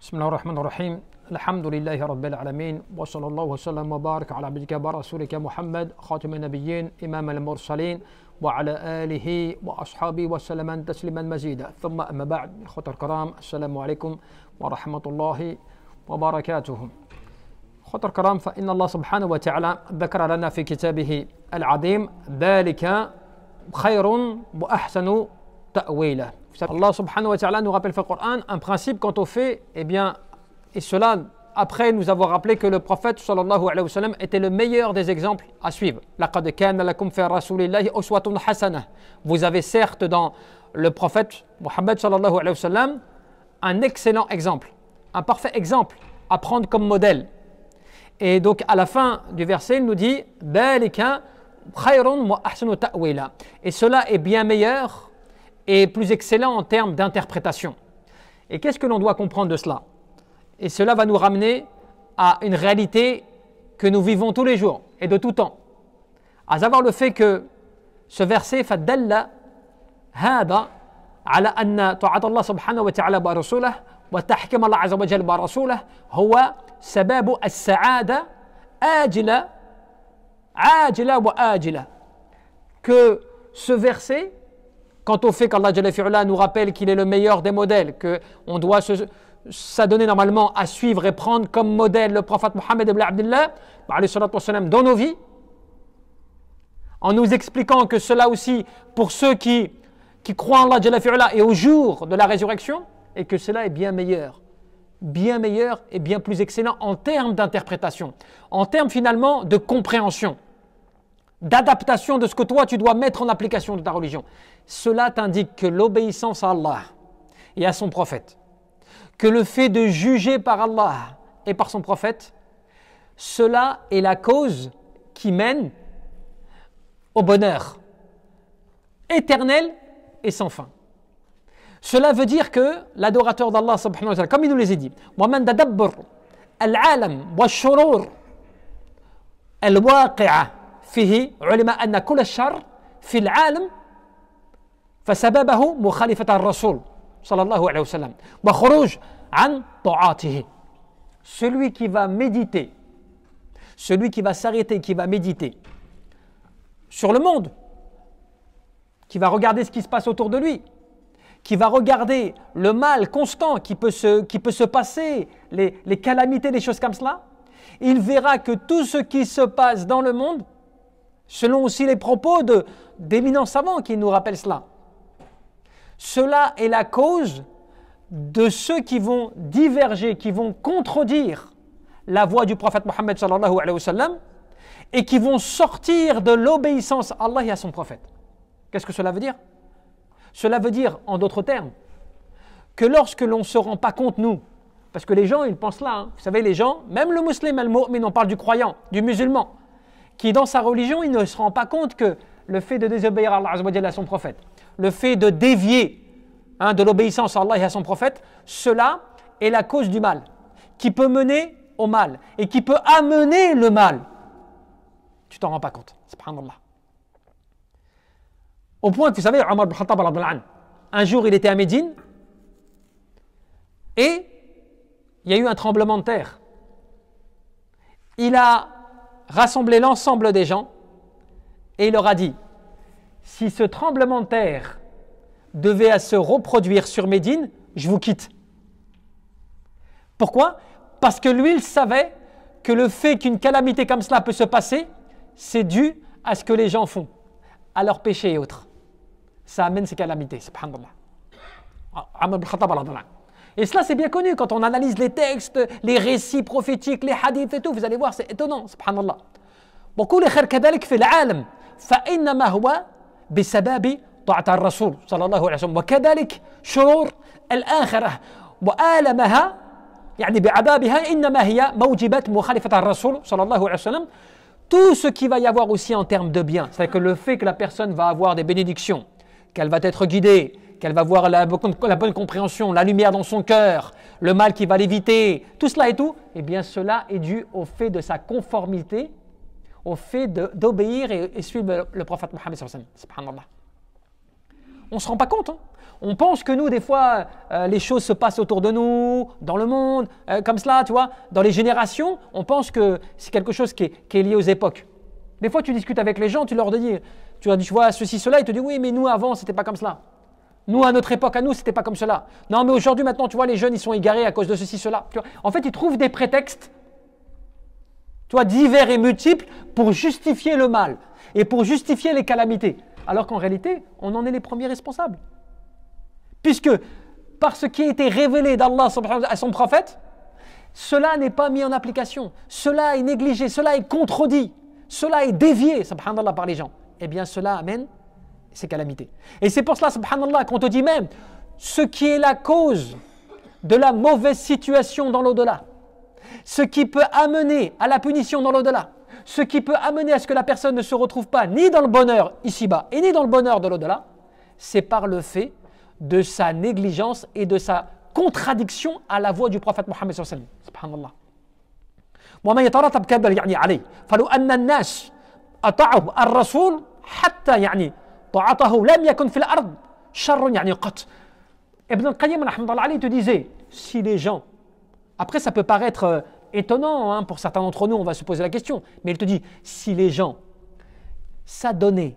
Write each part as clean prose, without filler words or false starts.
بسم الله الرحمن الرحيم الحمد لله رب العالمين وصلى الله وسلم وبارك على عبدك ورسولك محمد خاتم النبيين إمام المرسلين وعلى آله وأصحابه وسلم تسليما مزيدا ثم أما بعد إخوة الكرام السلام عليكم ورحمة الله وبركاته. إخوة الكرام فإن الله سبحانه وتعالى ذكر لنا في كتابه العظيم ذلك خير وأحسن تأويلا. Allah subhanahu wa ta'ala nous rappelle dans le Coran un principe quant au fait, et cela après nous avons rappelé que le prophète sallallahu alayhi wa sallam était le meilleur des exemples à suivre. لَقَدْ كَانَ لَكُمْ فِي رَسُولِ اللَّهِ أُسْوَةٌ حَسَنَةٌ. Vous avez certes dans le prophète Muhammad sallallahu alayhi wa sallam un excellent exemple, un parfait exemple à prendre comme modèle. Et donc à la fin du verset il nous dit ذَلِكَ خَيْرٌ وَأَحْسَنُ تَأْوِيلًا. Et cela est bien meilleur et plus excellent en termes d'interprétation. Et qu'est-ce que l'on doit comprendre de cela? Et cela va nous ramener à une réalité que nous vivons tous les jours et de tout temps. À savoir le fait que ce verset فَدَلَّ هَذَا على أن طاعة الله سبحانه وتعالى برسوله وتحكم الله عز وجل برسوله هو سبب السعادة آجلة عاجلة وآجلة. Que ce verset, quant au fait qu'Allah nous rappelle qu'il est le meilleur des modèles, qu'on doit s'adonner normalement à suivre et prendre comme modèle le prophète Mohammed ibn Abdullah dans nos vies, en nous expliquant que cela aussi pour ceux qui croient en Allah et au jour de la résurrection, et que cela est bien meilleur et bien plus excellent en termes d'interprétation, en termes finalement de compréhension, d'adaptation de ce que toi tu dois mettre en application de ta religion. Cela t'indique que l'obéissance à Allah et à son prophète, que le fait de juger par Allah et par son prophète, cela est la cause qui mène au bonheur éternel et sans fin. Cela veut dire que l'adorateur d'Allah subhanahu wa ta'ala, comme il nous les a dit, وَمَنْ تَدَبَّرْ الْعَالَمْ وَالشُّرُورِ الْوَاقِعَةِ فيه علم أن كل الشر في العالم فسببه مخالفة الرسول صلى الله عليه وسلم وخروج عن طاعاته. Celui qui va méditer, celui qui va s'arrêter, qui va méditer sur le monde, qui va regarder ce qui se passe autour de lui, qui va regarder le mal constant qui peut se passer, les calamités, les choses comme cela, il verra que tout ce qui se passe dans le monde, selon aussi les propos d'éminents savants qui nous rappellent cela, cela est la cause de ceux qui vont diverger, qui vont contredire la voie du prophète Mohammed sallallahu alayhi wa sallam et qui vont sortir de l'obéissance à Allah et à son prophète. Qu'est-ce que cela veut dire? Cela veut dire, en d'autres termes, que lorsque l'on ne se rend pas compte, nous, parce que les gens ils pensent là, vous savez, les gens, même le musulman, on parle du croyant, du musulman, qui dans sa religion, il ne se rend pas compte que le fait de désobéir à Allah Azza wa Jalla et à son prophète, le fait de dévier de l'obéissance à Allah et à son prophète, cela est la cause du mal, qui peut mener au mal et qui peut amener le mal. Tu t'en rends pas compte, subhanallah. Au point que vous savez, Omar ibn Khattab, un jour il était à Médine et il y a eu un tremblement de terre. Il a rassemblé l'ensemble des gens et il leur a dit: si ce tremblement de terre devait se reproduire sur Médine, je vous quitte. Pourquoi? Parce que lui il savait que le fait qu'une calamité comme cela peut se passer, c'est dû à ce que les gens font, à leurs péchés et autres. Ça amène ces calamités, subhanallah. Et cela c'est bien connu quand on analyse les textes, les récits prophétiques, les hadiths et tout, vous allez voir, c'est étonnant, subhanallah. وكل خير كذلك في العالم فإنما هو بسبب طاعة الرسول صلى الله عليه وسلم وكذلك شرور الآخرة وآلمها يعني بعذابها إنما هي موجبة مخالفة الرسول صلى الله عليه وسلم. Tout ce qui va y avoir aussi en termes de bien, c'est que le fait que la personne va avoir des bénédictions, qu'elle va être guidée, qu'elle va avoir la bonne compréhension, la lumière dans son cœur, le mal qui va l'éviter, tout cela et tout, eh bien cela est dû au fait de sa conformité, au fait d'obéir et suivre le prophète Mohammed sallallahu alayhi wa sallam. Subhanallah. On ne se rend pas compte. On pense que nous, des fois, les choses se passent autour de nous, dans le monde, comme cela, tu vois. Dans les générations, on pense que c'est quelque chose qui est lié aux époques. Des fois, tu discutes avec les gens, tu leur dis, tu vois ceci, cela, ils te disent, oui, mais nous, avant, c'était pas comme cela. Nous, à notre époque, à nous, c'était pas comme cela. Non, mais aujourd'hui, maintenant, tu vois, les jeunes, ils sont égarés à cause de ceci, cela. Tu vois. En fait, ils trouvent des prétextes, tu vois, divers et multiples pour justifier le mal et pour justifier les calamités. Alors qu'en réalité, on en est les premiers responsables. Puisque, par ce qui a été révélé d'Allah à son prophète, cela n'est pas mis en application. Cela est négligé, cela est contredit, cela est dévié, subhanallah, par les gens. Eh bien, cela amène ces calamités. Et c'est pour cela, subhanallah, qu'on te dit même ce qui est la cause de la mauvaise situation dans l'au-delà, ce qui peut amener à la punition dans l'au-delà, ce qui peut amener à ce que la personne ne se retrouve pas ni dans le bonheur ici-bas et ni dans le bonheur de l'au-delà, c'est par le fait de sa négligence et de sa contradiction à la voix du prophète Mohammed sallallahu alayhi wa sallam. Subhanallah. وما يترتب كذا يعني عليه فلو أن الناس أطاعوا الرسول حتى يعني طاعته لم يكن في الأرض شر يعني قط. Ibn al-Qayyim rahmatullah te disait, si les gens, après ça peut paraître étonnant hein, pour certains d'entre nous, on va se poser la question, mais il te dit, si les gens s'adonnaient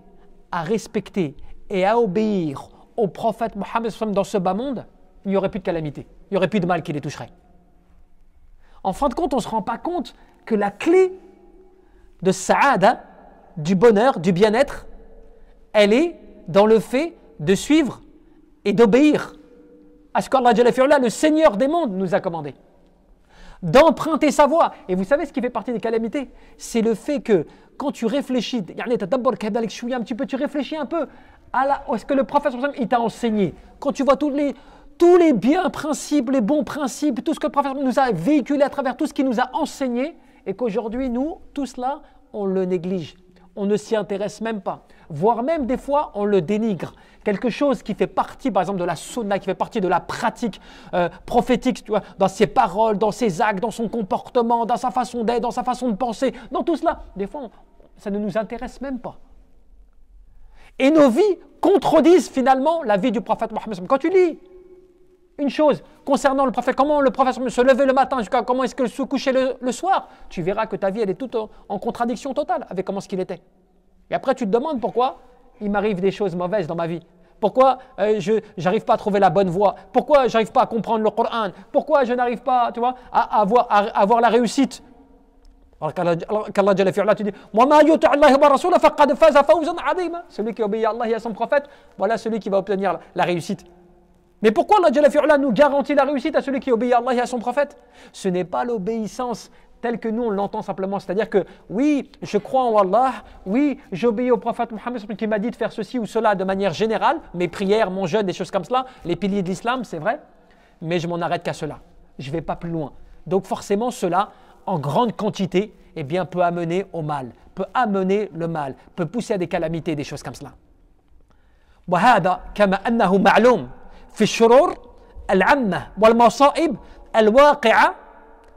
à respecter et à obéir au prophète Mohammed dans ce bas monde, il n'y aurait plus de calamité, il n'y aurait plus de mal qui les toucherait. En fin de compte, on ne se rend pas compte que la clé de Sa'ada, du bonheur, du bien-être, elle est dans le fait de suivre et d'obéir à ce qu'Allah Jalla fi'ala, le Seigneur des mondes, nous a commandé. D'emprunter sa voie. Et vous savez ce qui fait partie des calamités? C'est le fait que quand tu réfléchis, un petit peu, tu réfléchis un peu à ce que le prophète il t'a enseigné. Quand tu vois tous les biens principes, les bons principes, tout ce que le prophète nous a véhiculé à travers tout ce qu'il nous a enseigné, et qu'aujourd'hui, nous, tout cela, on le néglige. On ne s'y intéresse même pas. Voire même des fois, on le dénigre. Quelque chose qui fait partie, par exemple, de la sunna, qui fait partie de la pratique prophétique, tu vois, dans ses paroles, dans ses actes, dans son comportement, dans sa façon d'être, dans sa façon de penser, dans tout cela. Des fois, ça ne nous intéresse même pas. Et nos vies contredisent finalement la vie du prophète Mohammed. Quand tu lis une chose concernant le prophète, comment le prophète se levait le matin, jusqu'à comment est-ce qu'il se couchait le soir, tu verras que ta vie elle est toute en contradiction totale avec comment ce qu'il était. Et après tu te demandes pourquoi il m'arrive des choses mauvaises dans ma vie. Pourquoi je n'arrive pas à trouver la bonne voie. Pourquoi je n'arrive pas à comprendre le Coran. Pourquoi je n'arrive pas, tu vois, à avoir la réussite. Alors qu'Allah Jalla fi'ala te dit celui qui obéit à Allah et à son prophète, voilà celui qui va obtenir la réussite. Mais pourquoi Allah Jalla fi'ala nous garantit la réussite à celui qui obéit à Allah et à son prophète? Ce n'est pas l'obéissance telle que nous on l'entend simplement, c'est-à-dire que oui, je crois en Allah, oui, j'obéis au prophète Mohammed qui m'a dit de faire ceci ou cela de manière générale, mes prières, mon jeûne, des choses comme cela, les piliers de l'islam, c'est vrai, mais je m'en arrête qu'à cela, je ne vais pas plus loin. Donc forcément cela, en grande quantité, eh bien, peut amener au mal, peut amener le mal, peut pousser à des calamités, des choses comme cela. وهذا كما أنه معلوم في الشرور العامة والمصائب الواقعة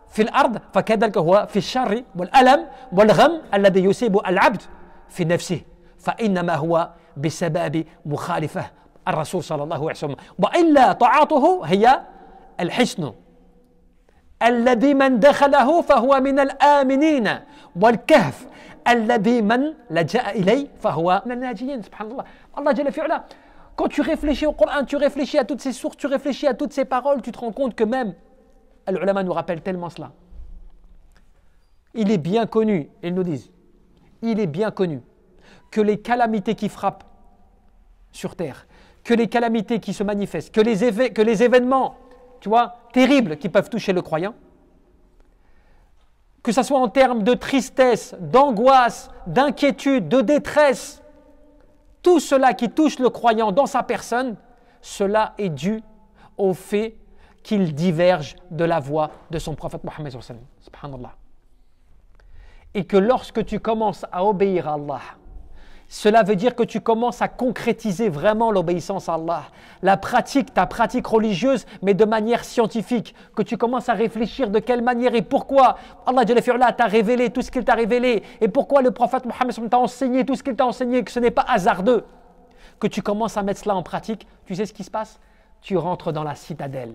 في الأرض فكذلك هو في الشر والألم والغم الذي يصيب العبد في نفسه فإنما هو بسبب مخالفة الرسول صلى الله عليه وسلم وإلا طاعته هي الحسن الذي من دخله فهو من الآمنين والكهف الذي من لجأ إليه فهو من الناجين. Subhanallah. Allah Jalla fi'ala, quand tu réfléchis au Coran, tu réfléchis à toutes ces sources, tu réfléchis à toutes ces paroles, tu te rends compte que même l'ulama nous rappelle tellement cela. Il est bien connu, ils nous disent, il est bien connu que les calamités qui frappent sur terre, que les calamités qui se manifestent, que les événements, tu vois, terribles qui peuvent toucher le croyant, que ce soit en termes de tristesse, d'angoisse, d'inquiétude, de détresse, tout cela qui touche le croyant dans sa personne, cela est dû au fait qu'il diverge de la voie de son prophète Mohammed sallallahu alayhi wa sallam. Subhanallah. Et que lorsque tu commences à obéir à Allah, cela veut dire que tu commences à concrétiser vraiment l'obéissance à Allah, la pratique, ta pratique religieuse, mais de manière scientifique, que tu commences à réfléchir de quelle manière et pourquoi Allah Jalla fi'ala t'a révélé tout ce qu'il t'a révélé, et pourquoi le prophète Mohammed t'a enseigné tout ce qu'il t'a enseigné, que ce n'est pas hasardeux, que tu commences à mettre cela en pratique, tu sais ce qui se passe? Tu rentres dans la citadelle.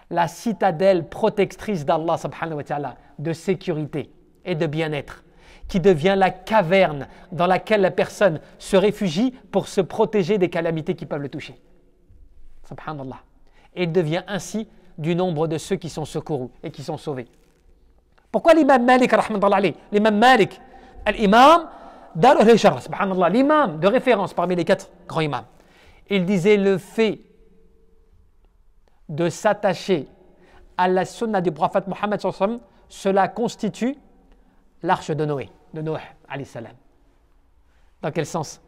La citadelle protectrice d'Allah subhanahu wa ta'ala, de sécurité et de bien-être, qui devient la caverne dans laquelle la personne se réfugie pour se protéger des calamités qui peuvent le toucher. Subhanallah. Et il devient ainsi du nombre de ceux qui sont secourus et qui sont sauvés. Pourquoi l'imam Malik, l'imam Malik, l'imam Dar al-Hijra, subhanallah, l'imam de référence parmi les 4 grands imams, il disait le fait de s'attacher à la sunna du prophète Mohammed, cela constitue l'arche de Noé, de Noé, alayhi salam. Dans quel sens?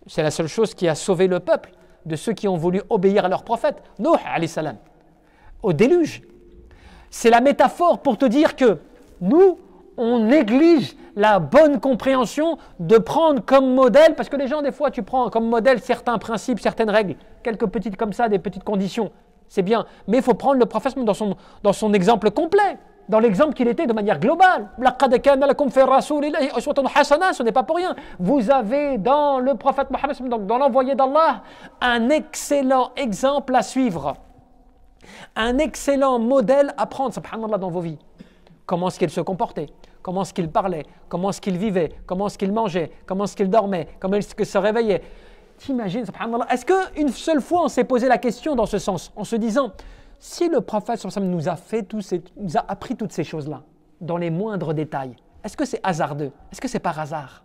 C'est la seule chose qui a sauvé le peuple de ceux qui ont voulu obéir à leur prophète, Noé, alayhi salam, au déluge. C'est la métaphore pour te dire que nous, on néglige la bonne compréhension de prendre comme modèle, parce que les gens, des fois, tu prends comme modèle certains principes, certaines règles, quelques petites comme ça, des petites conditions, c'est bien, mais il faut prendre le prophète dans son exemple complet, dans l'exemple qu'il était de manière globale. Ce n'est pas pour rien. Vous avez dans le prophète Mohammed, donc dans l'envoyé d'Allah, un excellent exemple à suivre, un excellent modèle à prendre, subhanallah, dans vos vies. Comment est-ce qu'il se comportait? Comment est-ce qu'il parlait? Comment est-ce qu'il vivait? Comment est-ce qu'il mangeait? Comment est-ce qu'il dormait? Comment est-ce qu'il se réveillait? T'imagines, subhanallah, est-ce qu'une seule fois on s'est posé la question dans ce sens, en se disant, si le prophète nous a appris toutes ces choses-là, dans les moindres détails, est-ce que c'est hasardeux? Est-ce que c'est par hasard?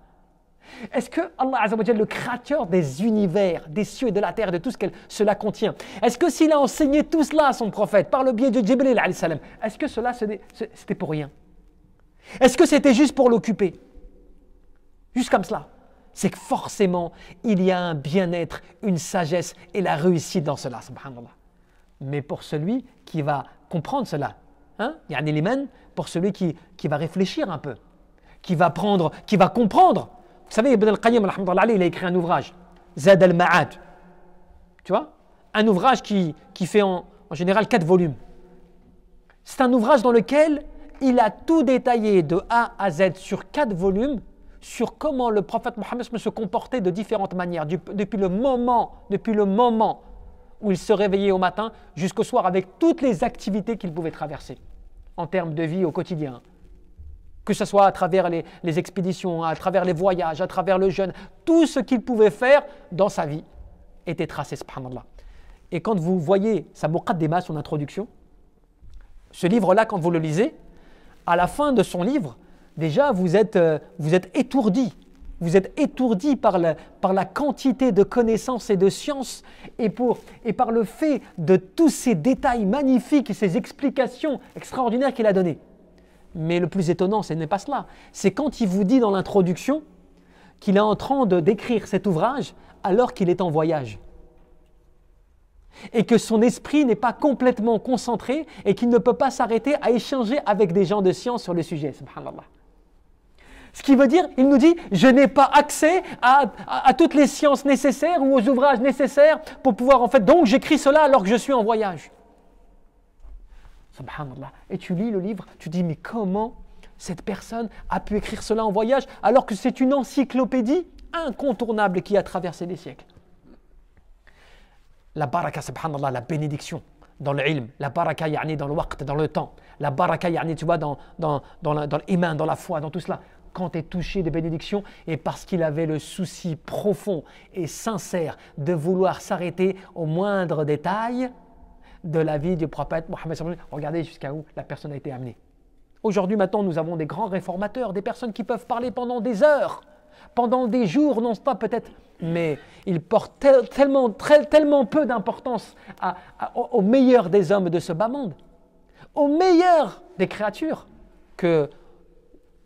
Est-ce que Allah Azza wa Jalla, le créateur des univers, des cieux et de la terre, de tout ce que cela contient, est-ce que s'il a enseigné tout cela à son prophète par le biais de Jibril alayhi salam, est-ce que cela c'était pour rien? Est-ce que c'était juste pour l'occuper? Juste comme cela? C'est que forcément, il y a un bien-être, une sagesse et la réussite dans cela, subhanallah. Mais pour celui qui va comprendre cela, yani l'iman, pour celui qui va réfléchir un peu, qui va comprendre. Vous savez, Ibn al-Qayyim, il a écrit un ouvrage, Zad al-Ma'ad. Tu vois? Un ouvrage qui fait en général 4 volumes. C'est un ouvrage dans lequel il a tout détaillé de A à Z sur 4 volumes, sur comment le prophète Mohammed se comportait de différentes manières, depuis le moment où il se réveillait au matin jusqu'au soir, avec toutes les activités qu'il pouvait traverser en termes de vie au quotidien. Que ce soit à travers les expéditions, à travers les voyages, à travers le jeûne, tout ce qu'il pouvait faire dans sa vie était tracé, subhanallah. Et quand vous voyez sa muqaddima, son introduction, ce livre-là, quand vous le lisez, à la fin de son livre, déjà vous êtes étourdi. Vous êtes étourdi par la quantité de connaissances et de sciences et par le fait de tous ces détails magnifiques et ces explications extraordinaires qu'il a données. Mais le plus étonnant, ce n'est pas cela. C'est quand il vous dit dans l'introduction qu'il est en train d'écrire cet ouvrage alors qu'il est en voyage. Et que son esprit n'est pas complètement concentré et qu'il ne peut pas s'arrêter à échanger avec des gens de science sur le sujet. Subhanallah. Ce qui veut dire, il nous dit, je n'ai pas accès à toutes les sciences nécessaires ou aux ouvrages nécessaires pour pouvoir donc j'écris cela alors que je suis en voyage. Subhanallah. Et tu lis le livre, tu dis, mais comment cette personne a pu écrire cela en voyage alors que c'est une encyclopédie incontournable qui a traversé les siècles. La baraka, subhanallah, la bénédiction dans l'ilm, la baraka yani dans le waqt, dans le temps, la baraka yani tu vois dans l'iman, dans la foi, dans tout cela. Quand tu es touché de bénédiction, et parce qu'il avait le souci profond et sincère de vouloir s'arrêter au moindre détail de la vie du prophète Mohammed. Regardez jusqu'à où la personne a été amenée. Aujourd'hui, maintenant, nous avons des grands réformateurs, des personnes qui peuvent parler pendant des heures, pendant des jours, non pas peut-être, mais ils portent tellement peu d'importance au meilleur des hommes de ce bas monde, au meilleur des créatures, que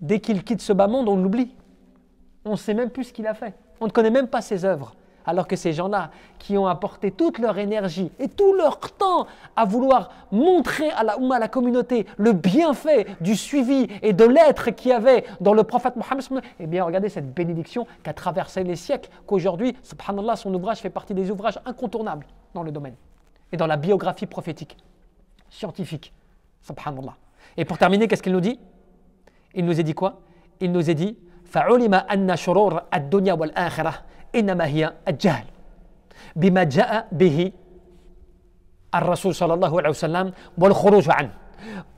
dès qu'il quitte ce bas monde, on l'oublie. On ne sait même plus ce qu'il a fait. On ne connaît même pas ses œuvres. Alors que ces gens-là, qui ont apporté toute leur énergie et tout leur temps à vouloir montrer à la Oumma, à la communauté, le bienfait du suivi et de l'être qu'il y avait dans le prophète Mohammed, eh bien regardez cette bénédiction qui a traversé les siècles, qu'aujourd'hui, subhanallah, son ouvrage fait partie des ouvrages incontournables dans le domaine et dans la biographie prophétique, scientifique, subhanallah. Et pour terminer, qu'est-ce qu'il nous dit? Il nous a dit quoi? Il nous a dit فعلم أن شرور الدنيا والآخرة إنما هي الجهل بما جاء به الرسول صلى الله عليه وسلم والخروج عنه.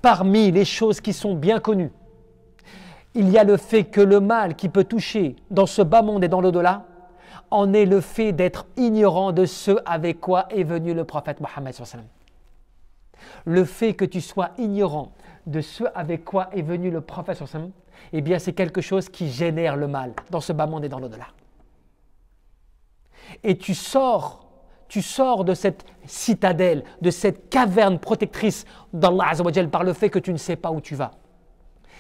Parmi les choses qui sont bien connues, il y a le fait que le mal qui peut toucher dans ce bas monde et dans l'au-delà en est le fait d'être ignorant de ce avec quoi est venu le prophète Mohammed sallallahu alayhi wa sallam. Le fait que tu sois ignorant de ce avec quoi est venu le prophète sallallahu alayhi wa sallam, eh bien c'est quelque chose qui génère le mal dans ce bas monde et dans l'au-delà. Et tu sors de cette citadelle, de cette caverne protectrice d'Allah Azza wa Jal par le fait que tu ne sais pas où tu vas.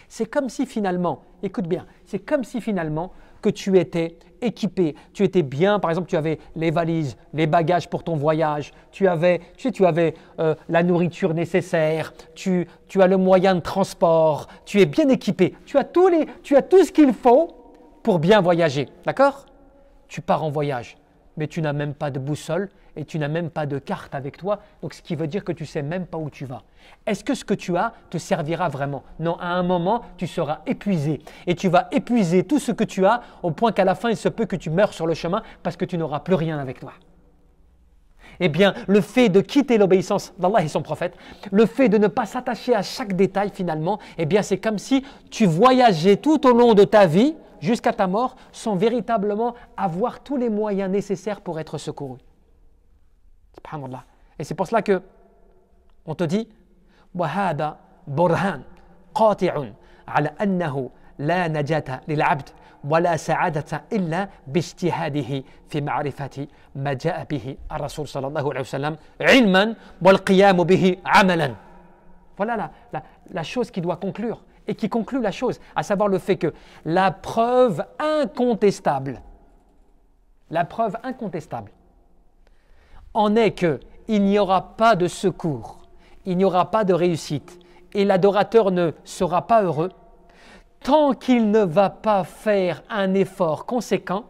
C'est comme si finalement, écoute bien, c'est comme si finalement que tu étais équipé, tu étais bien, par exemple tu avais les valises, les bagages pour ton voyage, tu avais la nourriture nécessaire, tu as le moyen de transport, tu es bien équipé, tu as tout ce qu'il faut pour bien voyager, d'accord? Tu pars en voyage, mais tu n'as même pas de boussole et tu n'as même pas de carte avec toi, donc ce qui veut dire que tu ne sais même pas où tu vas. Est-ce que ce que tu as te servira vraiment? Non, à un moment, tu seras épuisé et tu vas épuiser tout ce que tu as au point qu'à la fin, il se peut que tu meurs sur le chemin parce que tu n'auras plus rien avec toi. Eh bien, le fait de quitter l'obéissance d'Allah et son prophète, le fait de ne pas s'attacher à chaque détail finalement, eh bien c'est comme si tu voyageais tout au long de ta vie jusqu'à ta mort sans véritablement avoir tous les moyens nécessaires pour être secouru. Subhanallah. Et c'est pour cela que on te dit وَهَذَا بُرْهَانٌ قَاطِعٌ عَلَى أَنَّهُ لَا نَجَاةَ لِلْعَبْدِ وَلَا سَعَادَةَ إِلَّا بِاجْتِهَادِهِ فِي مَعْرِفَةِ مَا جاء به الرسول صلى الله عليه وسلم علما والقيام به عملا. Voilà la chose qui doit conclure et qui conclut la chose, à savoir le fait que la preuve incontestable en est qu'il n'y aura pas de secours, il n'y aura pas de réussite et l'adorateur ne sera pas heureux tant qu'il ne va pas faire un effort conséquent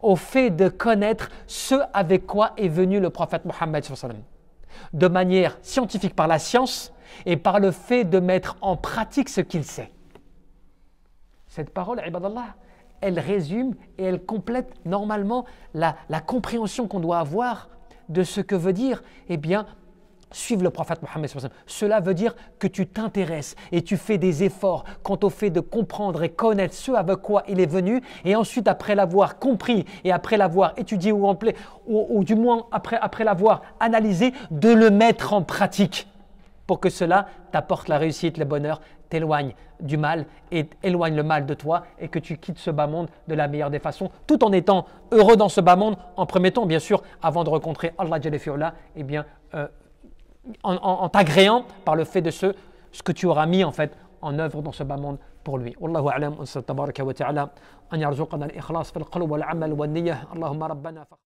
au fait de connaître ce avec quoi est venu le prophète Mohammed sallallahu alayhi wa sallam, de manière scientifique par la science et par le fait de mettre en pratique ce qu'il sait. Cette parole, ibadallah, elle résume et elle complète normalement la compréhension qu'on doit avoir de ce que veut dire, eh bien, suivre le prophète Mohammed sallallahu alayhi wa sallam. Cela veut dire que tu t'intéresses et tu fais des efforts quant au fait de comprendre et connaître ce avec quoi il est venu, et ensuite après l'avoir compris et après l'avoir étudié ou du moins après l'avoir analysé, de le mettre en pratique pour que cela t'apporte la réussite, le bonheur, t'éloigne du mal et éloigne le mal de toi et que tu quittes ce bas monde de la meilleure des façons, tout en étant heureux dans ce bas monde, en premier temps bien sûr, avant de rencontrer Allah Jalla fi'ula, eh bien en t'agréant par le fait de ce que tu auras mis en fait en œuvre dans ce bas monde pour lui. Wallahu a'lam, wa tabaraka wa ta'ala an yarzuqana al-ikhlas fil qalbi wal amal wan niyyah. Allahumma rabbana